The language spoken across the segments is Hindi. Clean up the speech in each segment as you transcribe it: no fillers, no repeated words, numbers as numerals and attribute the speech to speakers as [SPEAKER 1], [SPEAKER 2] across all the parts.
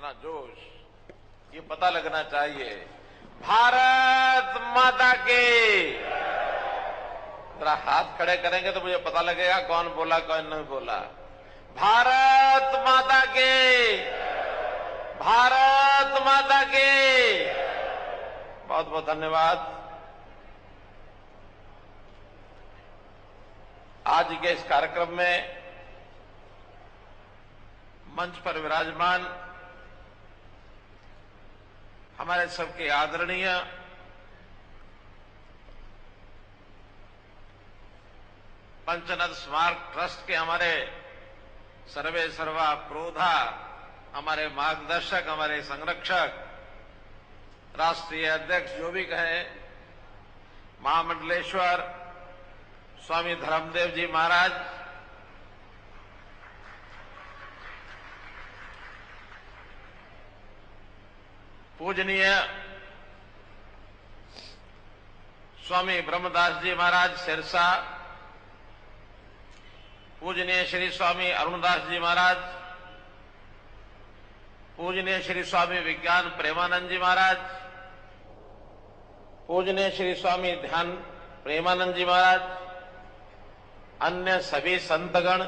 [SPEAKER 1] अपना जोश ये पता लगना चाहिए। भारत माता की। जरा हाथ खड़े करेंगे तो मुझे पता लगेगा कौन बोला कौन नहीं बोला। भारत माता की। भारत माता की। बहुत बहुत धन्यवाद। आज के इस कार्यक्रम में मंच पर विराजमान हमारे सबके आदरणीय पंचनद स्मारक ट्रस्ट के हमारे सर्वे सर्वा प्रोधा, हमारे मार्गदर्शक, हमारे संरक्षक, राष्ट्रीय अध्यक्ष जो भी कहें, महामंडलेश्वर स्वामी धर्मदेव जी महाराज, पूजनीय स्वामी ब्रह्मदास जी महाराज सिरसा, पूजनीय श्री स्वामी अरुणदास जी महाराज, पूजनीय श्री स्वामी विज्ञान प्रेमानंद जी महाराज, पूजनीय श्री स्वामी ध्यान प्रेमानंद जी महाराज, अन्य सभी संतगण,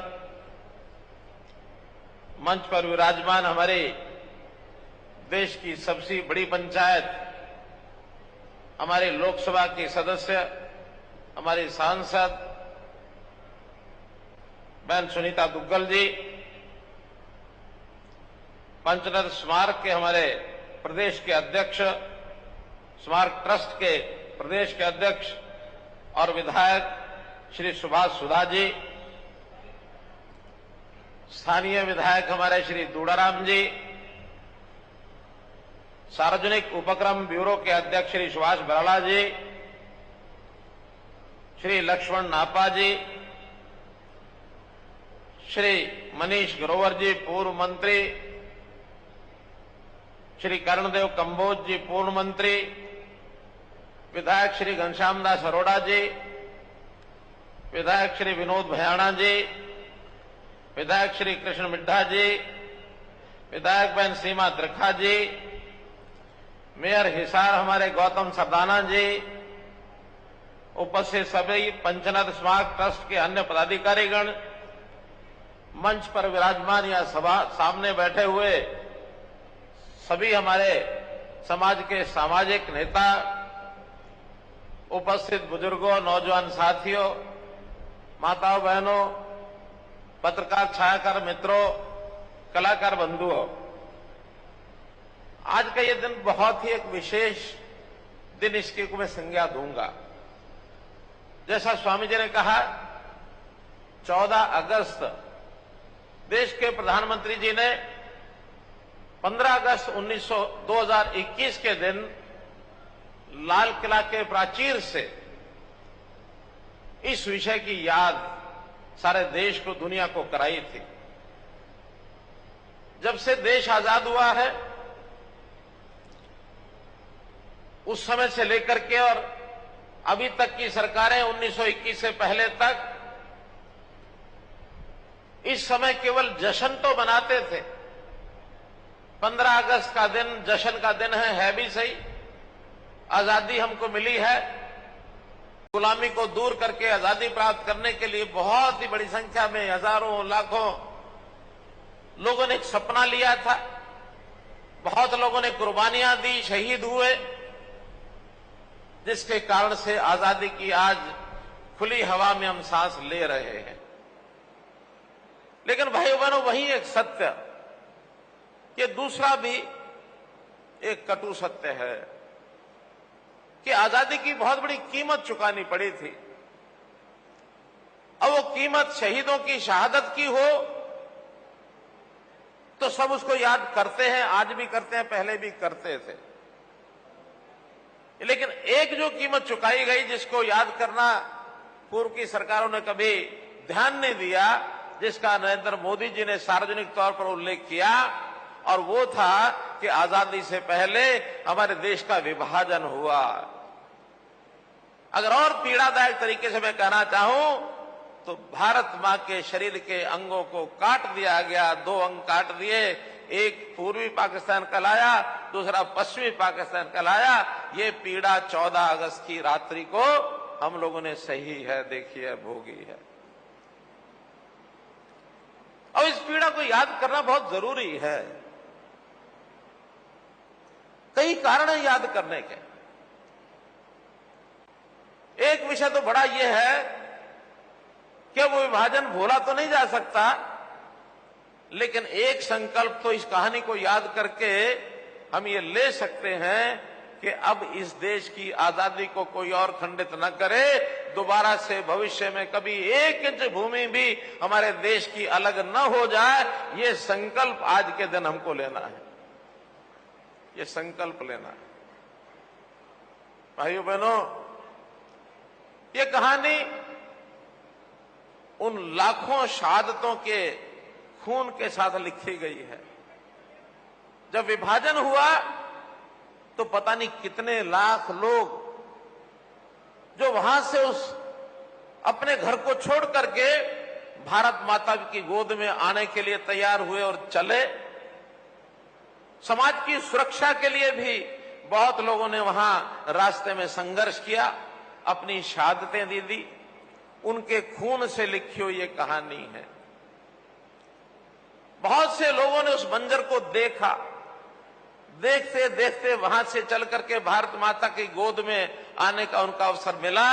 [SPEAKER 1] मंच पर विराजमान हमारे देश की सबसे बड़ी पंचायत, हमारे लोकसभा के सदस्य, हमारे सांसद बहन सुनीता दुग्गल जी, पंचनद स्मारक के हमारे प्रदेश के अध्यक्ष, स्मारक ट्रस्ट के प्रदेश के अध्यक्ष और विधायक श्री सुभाष सुधा जी, स्थानीय विधायक हमारे श्री दूड़ाराम जी, सार्वजनिक उपक्रम ब्यूरो के अध्यक्ष श्री सुभाष बराला जी, श्री लक्ष्मण नापा जी, श्री मनीष ग्रोवर जी पूर्व मंत्री, श्री कर्णदेव कंबोज जी पूर्व मंत्री, विधायक श्री घनश्याम दास अरोड़ा जी, विधायक श्री विनोद भयाणा जी, विधायक श्री कृष्ण मिड्ढा जी, विधायक बहन सीमा त्रिखा जी, मेयर हिसार हमारे गौतम सरदाना जी, उपस्थित सभी पंचनद स्मारक ट्रस्ट के अन्य पदाधिकारीगण, मंच पर विराजमान या सभा सामने बैठे हुए सभी हमारे समाज के सामाजिक नेता, उपस्थित बुजुर्गों, नौजवान साथियों, माताओं बहनों, पत्रकार छायाकार मित्रों, कलाकार बंधुओं, आज का ये दिन बहुत ही एक विशेष दिन, इसकी को मैं संज्ञा दूंगा। जैसा स्वामी जी ने कहा, 14 अगस्त देश के प्रधानमंत्री जी ने 15 अगस्त 2021 के दिन लाल किला के प्राचीर से इस विषय की याद सारे देश को, दुनिया को कराई थी। जब से देश आजाद हुआ है उस समय से लेकर के और अभी तक की सरकारें 1921 से पहले तक इस समय केवल जश्न तो मनाते थे। 15 अगस्त का दिन जश्न का दिन है भी सही। आजादी हमको मिली है, गुलामी को दूर करके आजादी प्राप्त करने के लिए बहुत ही बड़ी संख्या में हजारों लाखों लोगों ने एक सपना लिया था। बहुत लोगों ने कुर्बानियां दी, शहीद हुए, जिसके कारण से आजादी की आज खुली हवा में हम सांस ले रहे हैं। लेकिन भाइयों बहनों, वही एक सत्य कि दूसरा भी एक कटु सत्य है कि आजादी की बहुत बड़ी कीमत चुकानी पड़ी थी। अब वो कीमत शहीदों की शहादत की हो तो सब उसको याद करते हैं, आज भी करते हैं, पहले भी करते थे। लेकिन एक जो कीमत चुकाई गई, जिसको याद करना पूर्व की सरकारों ने कभी ध्यान नहीं दिया, जिसका नरेंद्र मोदी जी ने सार्वजनिक तौर पर उल्लेख किया, और वो था कि आजादी से पहले हमारे देश का विभाजन हुआ। अगर और पीड़ादायक तरीके से मैं कहना चाहूं तो भारत मां के शरीर के अंगों को काट दिया गया, 2 अंग काट दिए, एक पूर्वी पाकिस्तान कहलाया, दूसरा पश्चिमी पाकिस्तान कहलाया। ये पीड़ा 14 अगस्त की रात्रि को हम लोगों ने सही है, देखी है, भोगी है। और इस पीड़ा को याद करना बहुत जरूरी है। कई कारण है याद करने के। एक विषय तो बड़ा यह है कि वो विभाजन भूला तो नहीं जा सकता, लेकिन एक संकल्प तो इस कहानी को याद करके हम ये ले सकते हैं कि अब इस देश की आजादी को कोई और खंडित न करे। दोबारा से भविष्य में कभी 1 इंच भूमि भी हमारे देश की अलग न हो जाए, ये संकल्प आज के दिन हमको लेना है। ये संकल्प लेना है। भाइयों बहनों, ये कहानी उन लाखों शहादतों के खून के साथ लिखी गई है। जब विभाजन हुआ तो पता नहीं कितने लाख लोग जो वहां से उस अपने घर को छोड़ करके भारत माता की गोद में आने के लिए तैयार हुए और चले। समाज की सुरक्षा के लिए भी बहुत लोगों ने वहां रास्ते में संघर्ष किया, अपनी शहादतें दी। उनके खून से लिखी हुई ये कहानी है। बहुत से लोगों ने उस मंजर को देखा। देखते देखते वहां से चल करके भारत माता की गोद में आने का उनका अवसर मिला।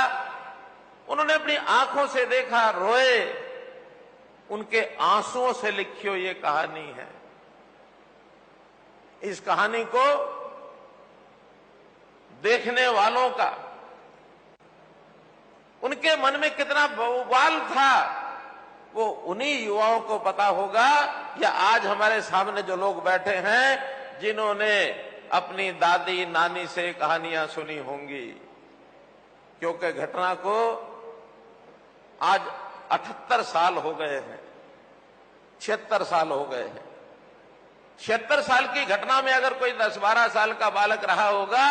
[SPEAKER 1] उन्होंने अपनी आंखों से देखा, रोए। उनके आंसुओं से लिखी हुई ये कहानी है। इस कहानी को देखने वालों का, उनके मन में कितना बवाल था, वो उन्हीं युवाओं को पता होगा, या आज हमारे सामने जो लोग बैठे हैं जिन्होंने अपनी दादी नानी से कहानियां सुनी होंगी। क्योंकि घटना को आज 78 साल हो गए हैं, 76 साल हो गए हैं। 76 साल की घटना में अगर कोई 10-12 साल का बालक रहा होगा,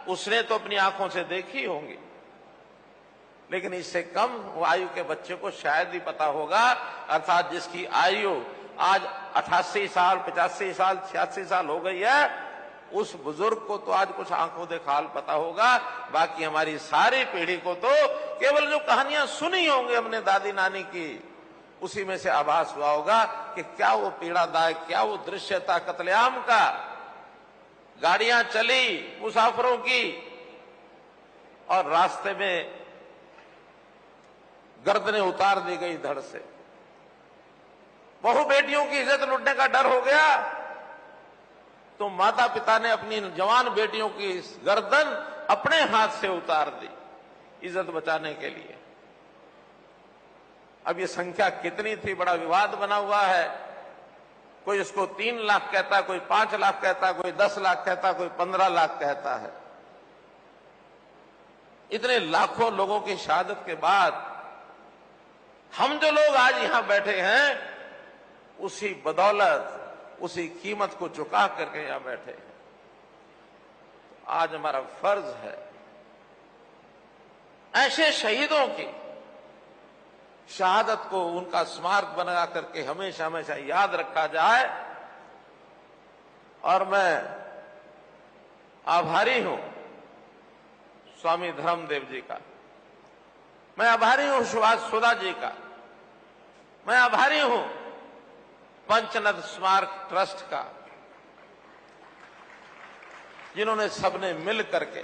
[SPEAKER 1] उसने तो अपनी आंखों से देखी होंगी, लेकिन इससे कम आयु के बच्चे को शायद ही पता होगा। अर्थात जिसकी आयु आज 88 साल, 85 साल, 86 साल हो गई है, उस बुजुर्ग को तो आज कुछ आंखों देखा हाल पता होगा। बाकी हमारी सारी पीढ़ी को तो केवल जो कहानियां सुनी होंगी हमने दादी नानी की, उसी में से आभास हुआ होगा कि क्या वो पीड़ादायक, क्या वो दृश्य था कत्लेआम का। गाड़ियां चली मुसाफिरों की और रास्ते में गर्दनें उतार दी गई धड़ से। बहु बेटियों की इज्जत लुटने का डर हो गया तो माता पिता ने अपनी जवान बेटियों की गर्दन अपने हाथ से उतार दी इज्जत बचाने के लिए। अब ये संख्या कितनी थी, बड़ा विवाद बना हुआ है। कोई इसको 3 लाख कहता है, कोई 5 लाख कहता है, कोई 10 लाख कहता है, कोई 15 लाख कहता है। इतने लाखों लोगों की शहादत के बाद हम जो लोग आज यहां बैठे हैं, उसी बदौलत, उसी कीमत को चुका करके यहां बैठे हैं। तो आज हमारा फर्ज है ऐसे शहीदों की शहादत को, उनका स्मारक बना करके हमेशा हमेशा याद रखा जाए। और मैं आभारी हूं स्वामी धर्मदेव जी का, मैं आभारी हूं सुभाष सुधा जी का, मैं आभारी हूं पंचनद स्मारक ट्रस्ट का, जिन्होंने सबने मिल करके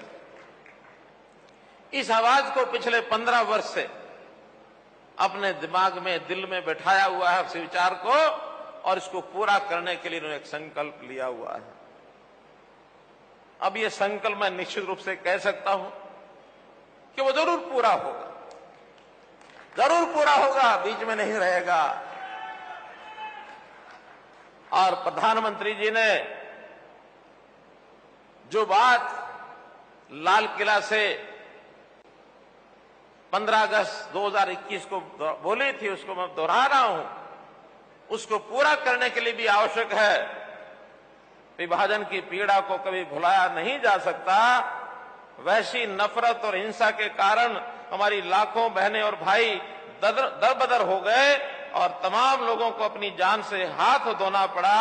[SPEAKER 1] इस आवाज को पिछले 15 वर्ष से अपने दिमाग में, दिल में बैठाया हुआ है, उस विचार को, और इसको पूरा करने के लिए उन्होंने एक संकल्प लिया हुआ है। अब ये संकल्प मैं निश्चित रूप से कह सकता हूं कि वो जरूर पूरा होगा, जरूर पूरा होगा, बीच में नहीं रहेगा। और प्रधानमंत्री जी ने जो बात लाल किला से 15 अगस्त 2021 को बोली थी, उसको मैं दोहरा रहा हूं। उसको पूरा करने के लिए भी आवश्यक है, विभाजन की पीड़ा को कभी भुलाया नहीं जा सकता। वैसी नफरत और हिंसा के कारण हमारी लाखों बहनें और भाई दर बदर हो गए और तमाम लोगों को अपनी जान से हाथ धोना पड़ा।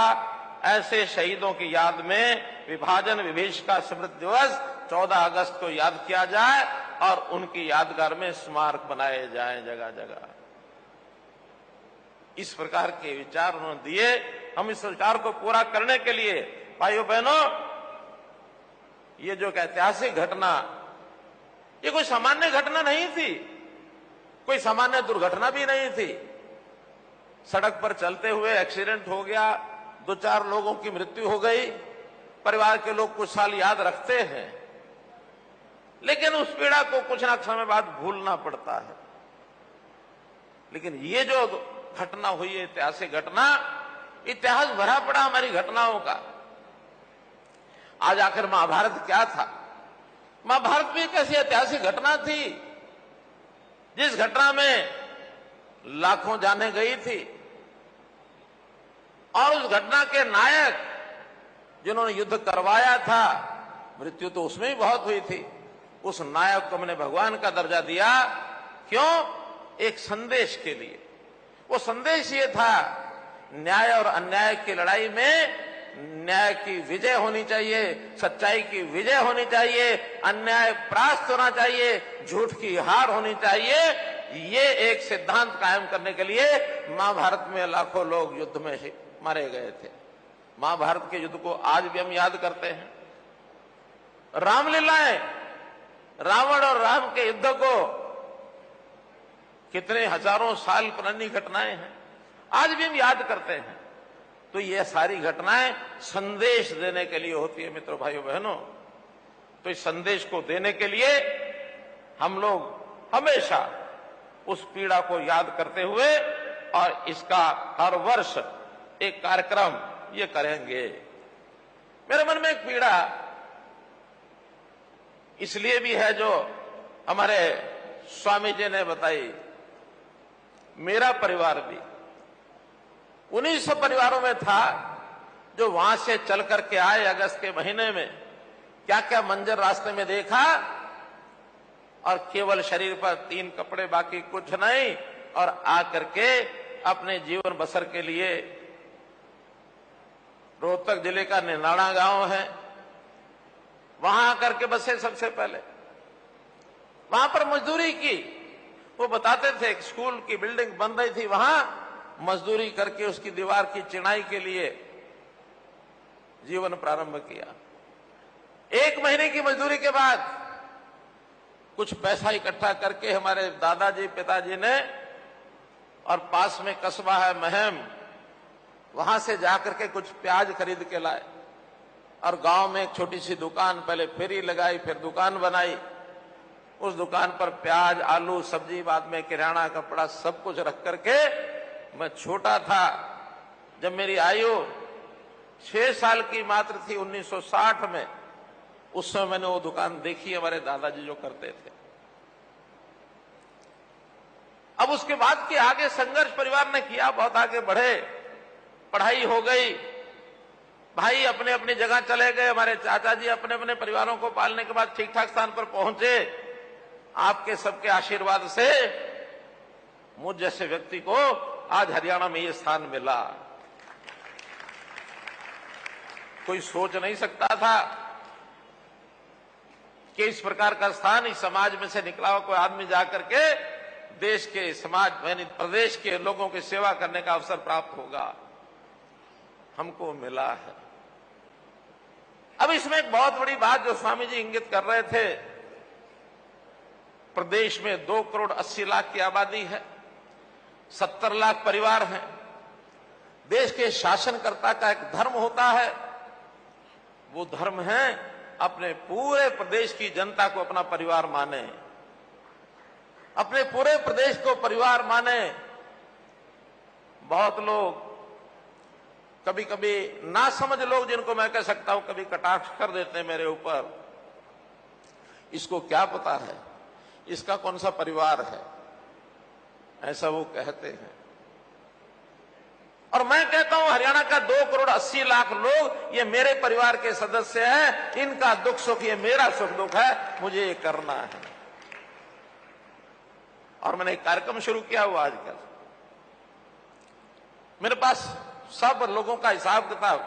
[SPEAKER 1] ऐसे शहीदों की याद में विभाजन विभीषिका स्मृति दिवस 14 अगस्त को याद किया जाए और उनकी यादगार में स्मारक बनाए जाएं जगह जगह। इस प्रकार के विचार उन्होंने दिए। हम इस विचार को पूरा करने के लिए भाइयों बहनों, ये जो ऐतिहासिक घटना, ये कोई सामान्य घटना नहीं थी, कोई सामान्य दुर्घटना भी नहीं थी। सड़क पर चलते हुए एक्सीडेंट हो गया, 2-4 लोगों की मृत्यु हो गई, परिवार के लोग कुछ साल याद रखते हैं, लेकिन उस पीड़ा को कुछ ना समय बाद भूलना पड़ता है। लेकिन ये जो घटना हुई है, ऐतिहासिक घटना, इतिहास भरा पड़ा हमारी घटनाओं का। आज आखिर महाभारत क्या था? महाभारत भी एक ऐसी ऐतिहासिक घटना थी जिस घटना में लाखों जानें गई थी और उस घटना के नायक जिन्होंने युद्ध करवाया था, मृत्यु तो उसमें भी बहुत हुई थी, उस नायक को मैंने भगवान का दर्जा दिया। क्यों? एक संदेश के लिए। वो संदेश ये था, न्याय और अन्याय की लड़ाई में न्याय की विजय होनी चाहिए, सच्चाई की विजय होनी चाहिए, अन्याय परास्त होना चाहिए, झूठ की हार होनी चाहिए। ये एक सिद्धांत कायम करने के लिए महाभारत में लाखों लोग युद्ध में मारे गए थे। महाभारत के युद्ध को आज भी हम याद करते हैं। रामलीलाएं, रावण और राम के युद्ध को कितने हजारों साल पुरानी घटनाएं हैं, आज भी हम याद करते हैं। तो ये सारी घटनाएं संदेश देने के लिए होती है मित्रों, भाइयों बहनों। तो इस संदेश को देने के लिए हम लोग हमेशा उस पीड़ा को याद करते हुए और इसका हर वर्ष एक कार्यक्रम ये करेंगे। मेरे मन में एक पीड़ा इसलिए भी है जो हमारे स्वामी जी ने बताई। मेरा परिवार भी 1900 परिवारों में था जो वहां से चल करके आए। अगस्त के महीने में क्या क्या मंजर रास्ते में देखा, और केवल शरीर पर 3 कपड़े, बाकी कुछ नहीं, और आकर के अपने जीवन बसर के लिए रोहतक जिले का निनाड़ा गांव है, वहां आकर के बसे। सबसे पहले वहां पर मजदूरी की। वो बताते थे स्कूल की बिल्डिंग बन रही थी, वहां मजदूरी करके उसकी दीवार की चिनाई के लिए जीवन प्रारंभ किया। 1 महीने की मजदूरी के बाद कुछ पैसा इकट्ठा करके हमारे दादाजी पिताजी ने, और पास में कस्बा है महम, वहां से जाकर के कुछ प्याज खरीद के लाए और गांव में एक छोटी सी दुकान, पहले फेरी लगाई, फिर दुकान बनाई। उस दुकान पर प्याज, आलू, सब्जी, बाद में किराना, कपड़ा, सब कुछ रख करके, मैं छोटा था जब मेरी आयु 6 साल की मात्र थी 1960 में, उस समय मैंने वो दुकान देखी, हमारे दादाजी जो करते थे। अब उसके बाद के आगे संघर्ष परिवार ने किया, बहुत आगे बढ़े, पढ़ाई हो गई, भाई अपने अपनी जगह चले गए, हमारे चाचा जी अपने अपने परिवारों को पालने के बाद ठीक ठाक स्थान पर पहुंचे। आपके सबके आशीर्वाद से मुझ जैसे व्यक्ति को आज हरियाणा में ये स्थान मिला। कोई सोच नहीं सकता था कि इस प्रकार का स्थान इस समाज में से निकला हुआ कोई आदमी जाकर के देश के, समाज यानी प्रदेश के लोगों की सेवा करने का अवसर प्राप्त होगा। हमको मिला है। अब इसमें एक बहुत बड़ी बात जो स्वामी जी इंगित कर रहे थे, प्रदेश में 2 करोड़ 80 लाख की आबादी है, 70 लाख परिवार हैं। देश के शासनकर्ता का एक धर्म होता है, वो धर्म है अपने पूरे प्रदेश की जनता को अपना परिवार माने, अपने पूरे प्रदेश को परिवार माने। बहुत लोग, कभी कभी ना समझ लोग, जिनको मैं कह सकता हूं, कभी कटाक्ष कर देते हैं मेरे ऊपर, इसको क्या पता है, इसका कौन सा परिवार है, ऐसा वो कहते हैं। और मैं कहता हूं हरियाणा का 2 करोड़ 80 लाख लोग ये मेरे परिवार के सदस्य हैं, इनका दुख सुख ये मेरा सुख दुख है, मुझे ये करना है। और मैंने एक कार्यक्रम शुरू किया हुआ आजकल, मेरे पास सब लोगों का हिसाब किताब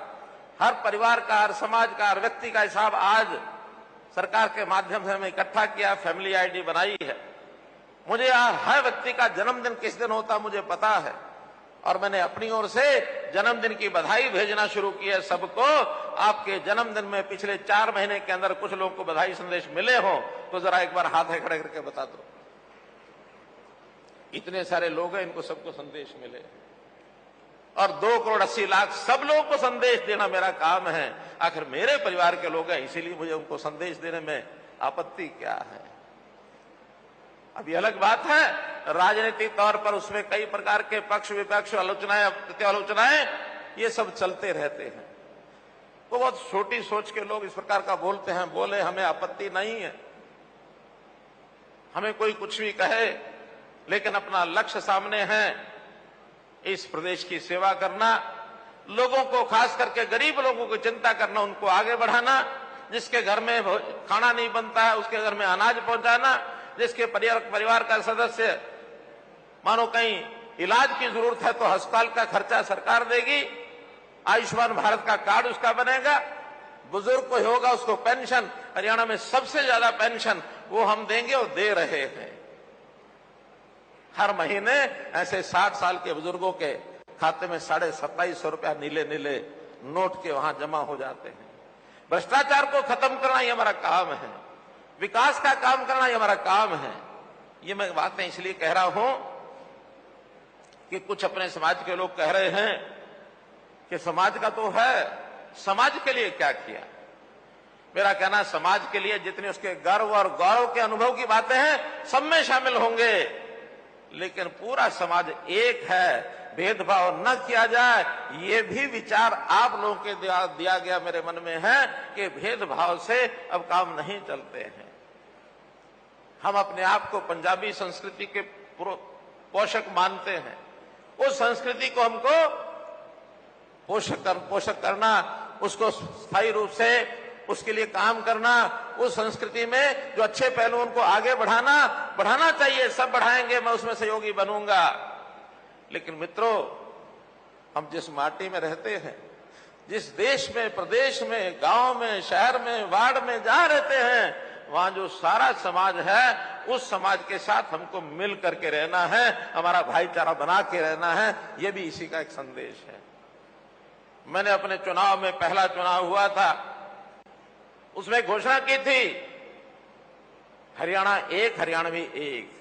[SPEAKER 1] हर परिवार का, हर समाज का, हर व्यक्ति का हिसाब आज सरकार के माध्यम से हमें इकट्ठा किया, फैमिली आईडी बनाई है। मुझे हर व्यक्ति का जन्मदिन किस दिन होता मुझे पता है, और मैंने अपनी ओर से जन्मदिन की बधाई भेजना शुरू की है सबको। आपके जन्मदिन में पिछले 4 महीने के अंदर कुछ लोगों को बधाई संदेश मिले हो तो जरा एक बार हाथ खड़े करके बता दो। इतने सारे लोग हैं, इनको सबको संदेश मिले, और 2,80,00,000 सब लोगों को संदेश देना मेरा काम है। आखिर मेरे परिवार के लोग हैं, इसीलिए मुझे उनको संदेश देने में आपत्ति क्या है। अब ये अलग बात है, राजनीतिक तौर पर उसमें कई प्रकार के पक्ष विपक्ष, आलोचनाएं प्रत्यालोचनाएं, ये सब चलते रहते हैं। तो बहुत छोटी सोच के लोग इस प्रकार का बोलते हैं, बोले, हमें आपत्ति नहीं है, हमें कोई कुछ भी कहे, लेकिन अपना लक्ष्य सामने है, इस प्रदेश की सेवा करना, लोगों को, खास करके गरीब लोगों की चिंता करना, उनको आगे बढ़ाना, जिसके घर में खाना नहीं बनता है उसके घर में अनाज पहुंचाना, जिसके परिवार का सदस्य मानो कहीं इलाज की जरूरत है तो अस्पताल का खर्चा सरकार देगी, आयुष्मान भारत का कार्ड उसका बनेगा, बुजुर्ग कोई होगा उसको पेंशन, हरियाणा में सबसे ज्यादा पेंशन वो हम देंगे और दे रहे हैं। हर महीने ऐसे 60 साल के बुजुर्गों के खाते में 2750 रुपया नीले नीले नोट के वहां जमा हो जाते हैं। भ्रष्टाचार को खत्म करना ये हमारा काम है, विकास का काम करना ये हमारा काम है। ये मैं बातें इसलिए कह रहा हूं कि कुछ अपने समाज के लोग कह रहे हैं कि समाज का तो है, समाज के लिए क्या किया। मेरा कहना, समाज के लिए जितने उसके गर्व और गौरव के अनुभव की बातें हैं सब में शामिल होंगे, लेकिन पूरा समाज एक है, भेदभाव न किया जाए, ये भी विचार आप लोगों के दिया गया मेरे मन में है कि भेदभाव से अब काम नहीं चलते हैं। हम अपने आप को पंजाबी संस्कृति के पोषक मानते हैं, उस संस्कृति को हमको पोषक करना, उसको स्थायी रूप से उसके लिए काम करना, उस संस्कृति में जो अच्छे पहलू उनको आगे बढ़ाना चाहिए। सब बढ़ाएंगे, मैं उसमें सहयोगी बनूंगा। लेकिन मित्रों, हम जिस माटी में रहते हैं, जिस देश में, प्रदेश में, गांव में, शहर में, वार्ड में जहां रहते हैं, वहां जो सारा समाज है, उस समाज के साथ हमको मिल करके रहना है, हमारा भाईचारा बना के रहना है। ये भी इसी का एक संदेश है। मैंने अपने चुनाव में, पहला चुनाव हुआ था, उसमें घोषणा की थी, हरियाणा एक, हरियाणवी एक।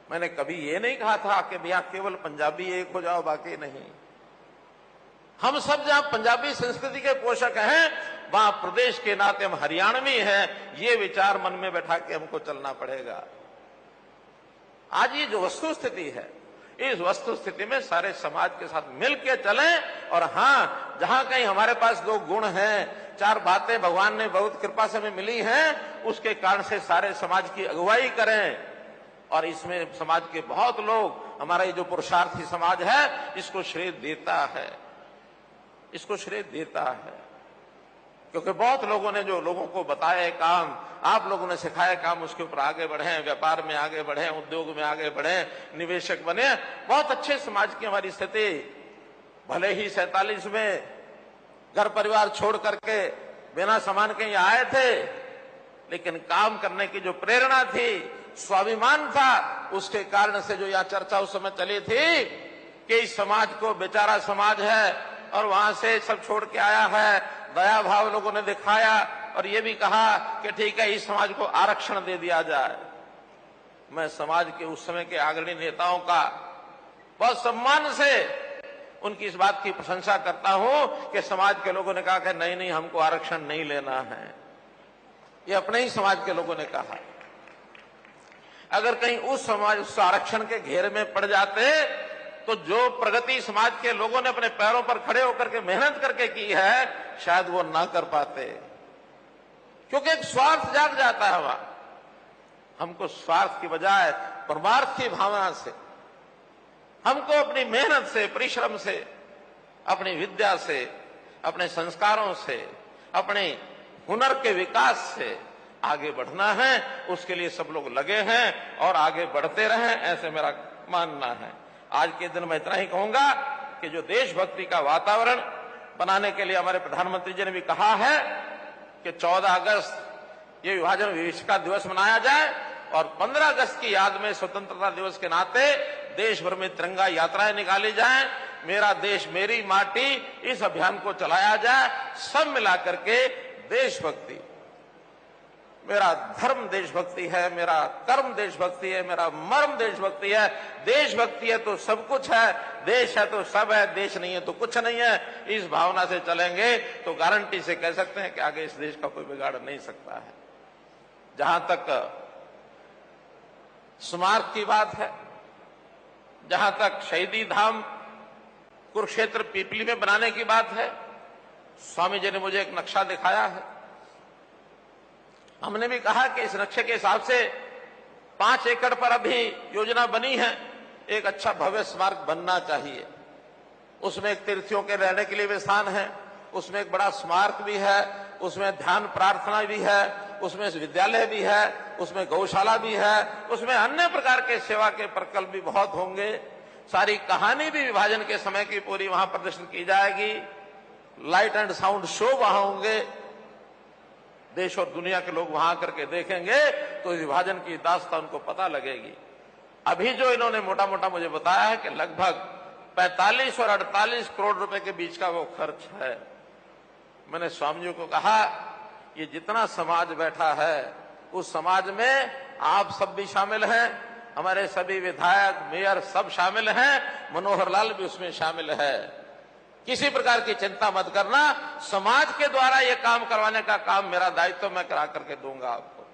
[SPEAKER 1] मैंने कभी ये नहीं कहा था कि भैया केवल पंजाबी एक हो जाओ, बाकी नहीं। हम सब जहां पंजाबी संस्कृति के पोषक हैं, वहां प्रदेश के नाते हम हरियाणवी हैं। ये विचार मन में बैठा के हमको चलना पड़ेगा। आज ये जो वस्तु स्थिति है, इस वस्तु स्थिति में सारे समाज के साथ मिलकर चलें, और हाँ, जहां कहीं हमारे पास 2 गुण हैं, 4 बातें भगवान ने बहुत कृपा से हमें मिली हैं, उसके कारण से सारे समाज की अगुवाई करें। और इसमें समाज के बहुत लोग, हमारा ये जो पुरुषार्थी समाज है, इसको श्रेय देता है, इसको श्रेय देता है, क्योंकि बहुत लोगों ने जो लोगों को बताया काम, आप लोगों ने सिखाया काम, उसके ऊपर आगे बढ़े, व्यापार में आगे बढ़े, उद्योग में आगे बढ़े, निवेशक बने। बहुत अच्छे समाज की हमारी स्थिति। भले ही 47 में घर परिवार छोड़ करके बिना सामान के यहाँ आए थे, लेकिन काम करने की जो प्रेरणा थी, स्वाभिमान था, उसके कारण से जो यहाँ चर्चा उस समय चली थी कि इस समाज को बेचारा समाज है और वहां से सब छोड़ के आया है, दया भाव लोगों ने दिखाया और ये भी कहा कि ठीक है, इस समाज को आरक्षण दे दिया जाए। मैं समाज के उस समय के अग्रणी नेताओं का बहुत सम्मान से उनकी इस बात की प्रशंसा करता हूं कि समाज के लोगों ने कहा कि नहीं नहीं, हमको आरक्षण नहीं लेना है। ये अपने ही समाज के लोगों ने कहा। अगर कहीं उस समाज उस आरक्षण के घेरे में पड़ जाते तो जो प्रगति समाज के लोगों ने अपने पैरों पर खड़े होकर के मेहनत करके की है, शायद वो ना कर पाते, क्योंकि एक स्वार्थ जाग जाता है वहां। हमको स्वार्थ की बजाय परमार्थ की भावना से, हमको अपनी मेहनत से, परिश्रम से, अपनी विद्या से, अपने संस्कारों से, अपने हुनर के विकास से आगे बढ़ना है। उसके लिए सब लोग लगे हैं और आगे बढ़ते रहें, ऐसे मेरा मानना है। आज के दिन मैं इतना ही कहूंगा कि जो देशभक्ति का वातावरण बनाने के लिए हमारे प्रधानमंत्री जी ने भी कहा है कि 14 अगस्त ये विभाजन विभीषिका का दिवस मनाया जाए और 15 अगस्त की याद में स्वतंत्रता दिवस के नाते देश भर में तिरंगा यात्राएं निकाली जाएं, मेरा देश मेरी माटी इस अभियान को चलाया जाए। सब मिलाकर के देशभक्ति, मेरा धर्म देशभक्ति है, मेरा कर्म देशभक्ति है, मेरा मर्म देशभक्ति है। देशभक्ति है तो सब कुछ है, देश है तो सब है, देश नहीं है तो कुछ नहीं है। इस भावना से चलेंगे तो गारंटी से कह सकते हैं कि आगे इस देश का कोई बिगाड़ नहीं सकता है। जहां तक स्मारक की बात है, जहां तक शहीदी धाम कुरुक्षेत्र पीपली में बनाने की बात है, स्वामी जी ने मुझे एक नक्शा दिखाया है। हमने भी कहा कि इस नक्शे के हिसाब से 5 एकड़ पर अभी योजना बनी है, एक अच्छा भव्य स्मारक बनना चाहिए। उसमें एक तीर्थियों के रहने के लिए भी स्थान है, उसमें एक बड़ा स्मारक भी है, उसमें ध्यान प्रार्थना भी है, उसमें विद्यालय भी है, उसमें गौशाला भी है, उसमें अन्य प्रकार के सेवा के प्रकल्प भी बहुत होंगे। सारी कहानी भी विभाजन के समय की पूरी वहां प्रदर्शन की जाएगी। लाइट एंड साउंड शो वहां होंगे, देश और दुनिया के लोग वहां करके देखेंगे तो विभाजन की दास्तां उनको पता लगेगी। अभी जो इन्होंने मोटा मोटा मुझे बताया है कि लगभग 45 और 48 करोड़ रुपए के बीच का वो खर्च है। मैंने स्वामी जी को कहा, ये जितना समाज बैठा है उस समाज में आप सब भी शामिल हैं, हमारे सभी विधायक, मेयर सब शामिल हैं, मनोहर लाल भी उसमें शामिल है। किसी प्रकार की चिंता मत करना, समाज के द्वारा यह काम करवाने का काम मेरा दायित्व मैं करा करके दूंगा आपको।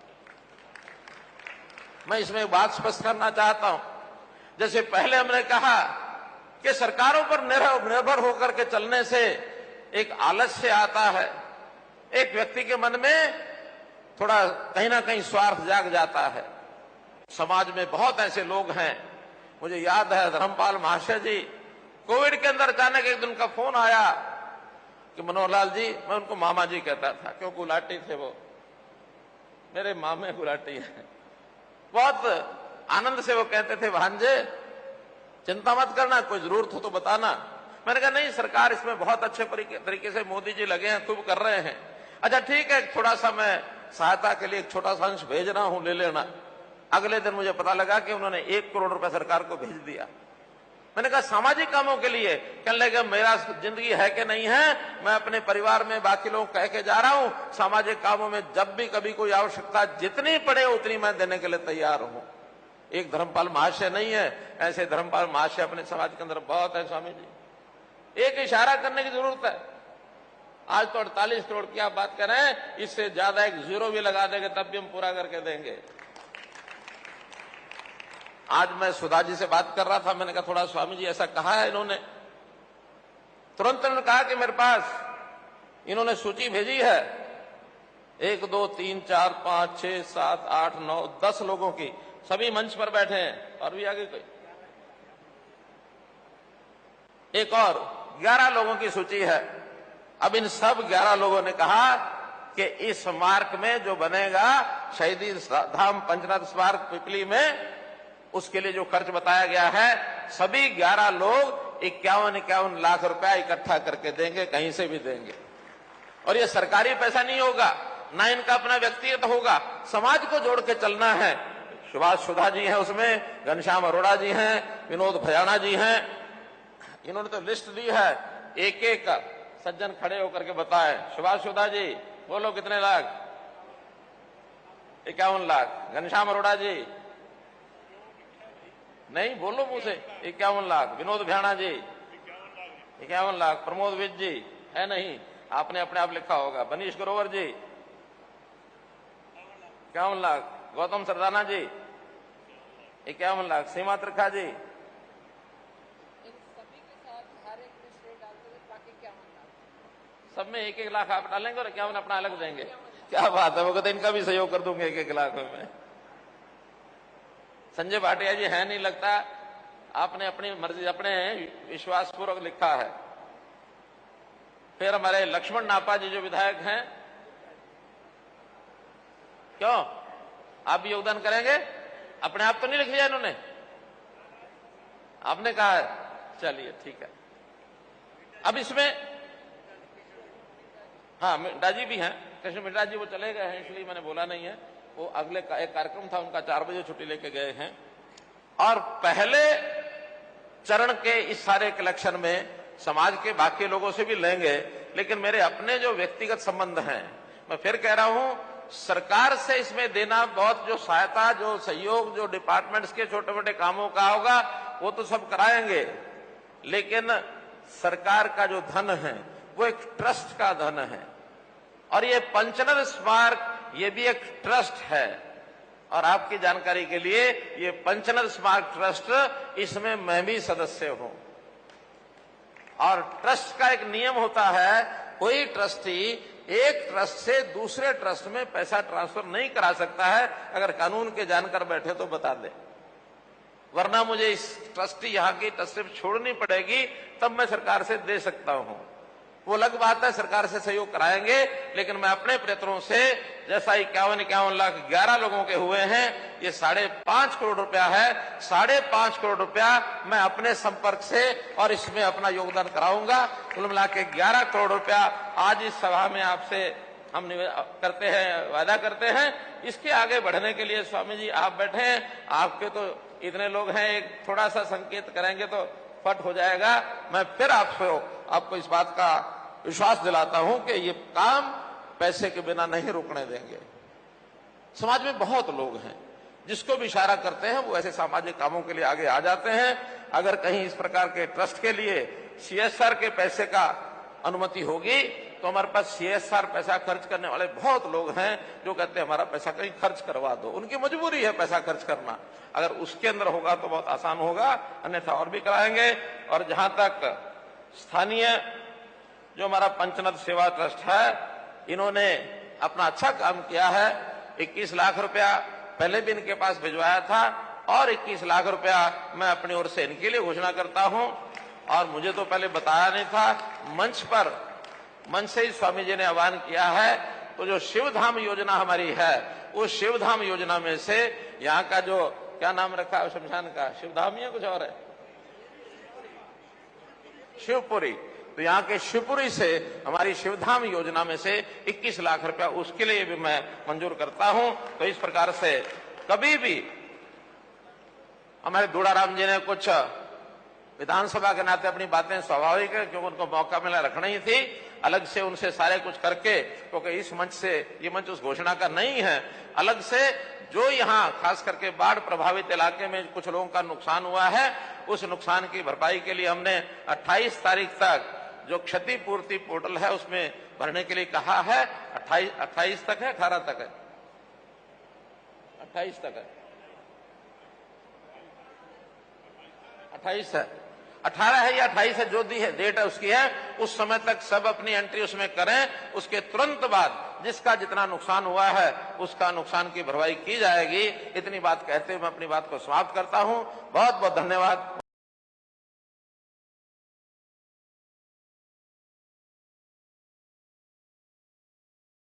[SPEAKER 1] मैं इसमें एक बात स्पष्ट करना चाहता हूं, जैसे पहले हमने कहा कि सरकारों पर निर्भर होकर के चलने से एक आलस्य आता है, एक व्यक्ति के मन में थोड़ा कहीं ना कहीं स्वार्थ जाग जाता है। समाज में बहुत ऐसे लोग हैं, मुझे याद है धर्मपाल महाशय जी कोविड के अंदर अचानक एक दिन उनका फोन आया कि मनोहर लाल जी, मैं उनको मामा जी कहता था क्यों गुलाटी थे वो, मेरे मामे गुलाटी हैं। बहुत आनंद से वो कहते थे, भांजे चिंता मत करना, कोई जरूरत हो तो बताना। मैंने कहा नहीं सरकार, इसमें बहुत अच्छे तरीके से मोदी जी लगे हैं, खूब कर रहे हैं। अच्छा ठीक है, थोड़ा सा मैं सहायता के लिए एक छोटा सा अंश भेज रहा हूं, ले लेना। अगले दिन मुझे पता लगा कि उन्होंने 1 करोड़ रुपए सरकार को भेज दिया। मैंने कहा सामाजिक कामों के लिए, कहने लगे मेरा जिंदगी है कि नहीं है, मैं अपने परिवार में बाकी लोग कह के जा रहा हूं, सामाजिक कामों में जब भी कभी कोई आवश्यकता जितनी पड़े उतनी मैं देने के लिए तैयार हूं। एक धर्मपाल महाशय नहीं है, ऐसे धर्मपाल महाशय अपने समाज के अंदर बहुत है। स्वामी जी एक इशारा करने की जरूरत है। आज तो 48 करोड़ की आप बात कर रहे हैं, इससे ज्यादा एक जीरो भी लगा देंगे तब भी हम पूरा करके देंगे। आज मैं सुधा जी से बात कर रहा था, मैंने कहा थोड़ा स्वामी जी ऐसा कहा है इन्होंने, तुरंत उन्होंने कहा कि मेरे पास इन्होंने सूची भेजी है 1 2 3 4 5 6 7 8 9 10 लोगों की, सभी मंच पर बैठे हैं और भी आगे कोई, एक और 11 लोगों की सूची है। अब इन सब 11 लोगों ने कहा कि इस स्मारक में जो बनेगा शहीदी धाम पंचनाथ स्मारक पिपली में, उसके लिए जो खर्च बताया गया है, सभी 11 लोग 51 लाख रुपया इकट्ठा करके देंगे, कहीं से भी देंगे। और ये सरकारी पैसा नहीं होगा, ना इनका अपना व्यक्तिगत होगा, समाज को जोड़ के चलना है। सुभाष सुधा जी हैं उसमें, घनश्याम अरोड़ा जी हैं, विनोद भयाना जी हैं, इन्होंने तो लिस्ट दी है, एक एक सज्जन खड़े होकर के बताए। सुभाष सुधा जी बोलो कितने लाख? 51 लाख। घनश्याम अरोड़ा जी नहीं, बोलो मुंह से। 51 लाख। विनोद भयाना जी 51 लाख। प्रमोद विज जी है नहीं, आपने अपने आप लिखा होगा। बनीश ग्रोवर जी 51 लाख। गौतम सरदाना जी 51 लाख। सीमा त्रिखा जी, सब में 1-1 लाख आप डालेंगे और 51 अपना अलग देंगे। क्या बात है, वो कहते इनका भी सहयोग कर दूंगे 1-1 लाख में। संजय भाटिया जी है नहीं लगता, आपने अपनी मर्जी अपने विश्वास पूर्वक लिखा है। फिर हमारे लक्ष्मण नापा जी जो विधायक हैं, क्यों आप भी योगदान करेंगे? अपने आप तो नहीं लिख लिया इन्होंने, आपने कहा है, चलिए ठीक है। अब इसमें हाँ, मिश्रा जी भी हैं, कृष्ण मिश्रा जी वो चले गए हैं इसलिए मैंने बोला नहीं है। वो अगले एक कार्यक्रम था उनका, 4 बजे छुट्टी लेके गए हैं। और पहले चरण के इस सारे कलेक्शन में समाज के बाकी लोगों से भी लेंगे, लेकिन मेरे अपने जो व्यक्तिगत संबंध हैं, मैं फिर कह रहा हूं, सरकार से इसमें देना बहुत, जो सहायता, जो सहयोग, जो डिपार्टमेंट्स के छोटे मोटे कामों का होगा वो तो सब कराएंगे, लेकिन सरकार का जो धन है वो एक ट्रस्ट का धन है। और ये पंचनद स्मारक ये भी एक ट्रस्ट है। और आपकी जानकारी के लिए, ये पंचनद स्मारक ट्रस्ट, इसमें मैं भी सदस्य हूं। और ट्रस्ट का एक नियम होता है, कोई ट्रस्टी एक ट्रस्ट से दूसरे ट्रस्ट में पैसा ट्रांसफर नहीं करा सकता है। अगर कानून के जानकर बैठे तो बता दे, वरना मुझे इस ट्रस्टी यहाँ की ट्रस्टी छोड़नी पड़ेगी, तब मैं सरकार से दे सकता हूं। वो अलग बात है, सरकार से सहयोग कराएंगे, लेकिन मैं अपने प्रयत्नों से, जैसा 51 लाख 11 लोगों के हुए हैं, ये 5.5 करोड़ रुपया है, 5.5 करोड़ रुपया मैं अपने संपर्क से और इसमें अपना योगदान कराऊंगा। कुल मिला के 11 करोड़ रुपया आज इस सभा में आपसे हम करते हैं, वादा करते हैं। इसके आगे बढ़ने के लिए स्वामी जी आप बैठे हैं, आपके तो इतने लोग हैं, एक थोड़ा सा संकेत करेंगे तो फट हो जाएगा। मैं फिर आपको इस बात का विश्वास दिलाता हूं कि ये काम पैसे के बिना नहीं रुकने देंगे। समाज में बहुत लोग हैं, जिसको भी इशारा करते हैं वो ऐसे सामाजिक कामों के लिए आगे आ जाते हैं। अगर कहीं इस प्रकार के ट्रस्ट के लिए CSR के पैसे का अनुमति होगी तो हमारे पास CSR पैसा खर्च करने वाले बहुत लोग हैं जो कहते हैं हमारा पैसा कहीं खर्च करवा दो। उनकी मजबूरी है पैसा खर्च करना, अगर उसके अंदर होगा तो बहुत आसान होगा, अन्यथा और भी कराएंगे। और जहां तक स्थानीय जो हमारा पंचनद सेवा ट्रस्ट है, इन्होंने अपना अच्छा काम किया है। 21 लाख रुपया पहले भी इनके पास भिजवाया था और 21 लाख रुपया मैं अपनी ओर से इनके लिए घोषणा करता हूं। और मुझे तो पहले बताया नहीं था, मंच से ही स्वामी जी ने आह्वान किया है। तो जो शिवधाम योजना हमारी है, उस शिवधाम योजना में से यहाँ का जो क्या नाम रखा है शमशान का, शिवधाम या कुछ और है, शिवपुरी, तो यहाँ के शिवपुरी से हमारी शिवधाम योजना में से 21 लाख रुपया उसके लिए भी मैं मंजूर करता हूं। तो इस प्रकार से कभी भी हमारे दूड़ाराम जी ने कुछ विधानसभा के नाते अपनी बातें स्वाभाविक है, क्योंकि उनको मौका मिला रखना ही थी, अलग से उनसे सारे कुछ करके, क्योंकि इस मंच से, ये मंच उस घोषणा का नहीं है, अलग से जो यहाँ खास करके बाढ़ प्रभावित इलाके में कुछ लोगों का नुकसान हुआ है, उस नुकसान की भरपाई के लिए हमने 28 तारीख तक जो क्षतिपूर्ति पोर्टल है उसमें भरने के लिए कहा है। 28 तक है, 18 तक है, 28 तक है, 28 है, 18 है या 28 है, जो दी है डेट है उसकी है, उस समय तक सब अपनी एंट्री उसमें करें। उसके तुरंत बाद जिसका जितना नुकसान हुआ है उसका नुकसान की भरपाई की जाएगी। इतनी बात कहते हुए मैं अपनी बात को समाप्त करता हूं। बहुत बहुत धन्यवाद।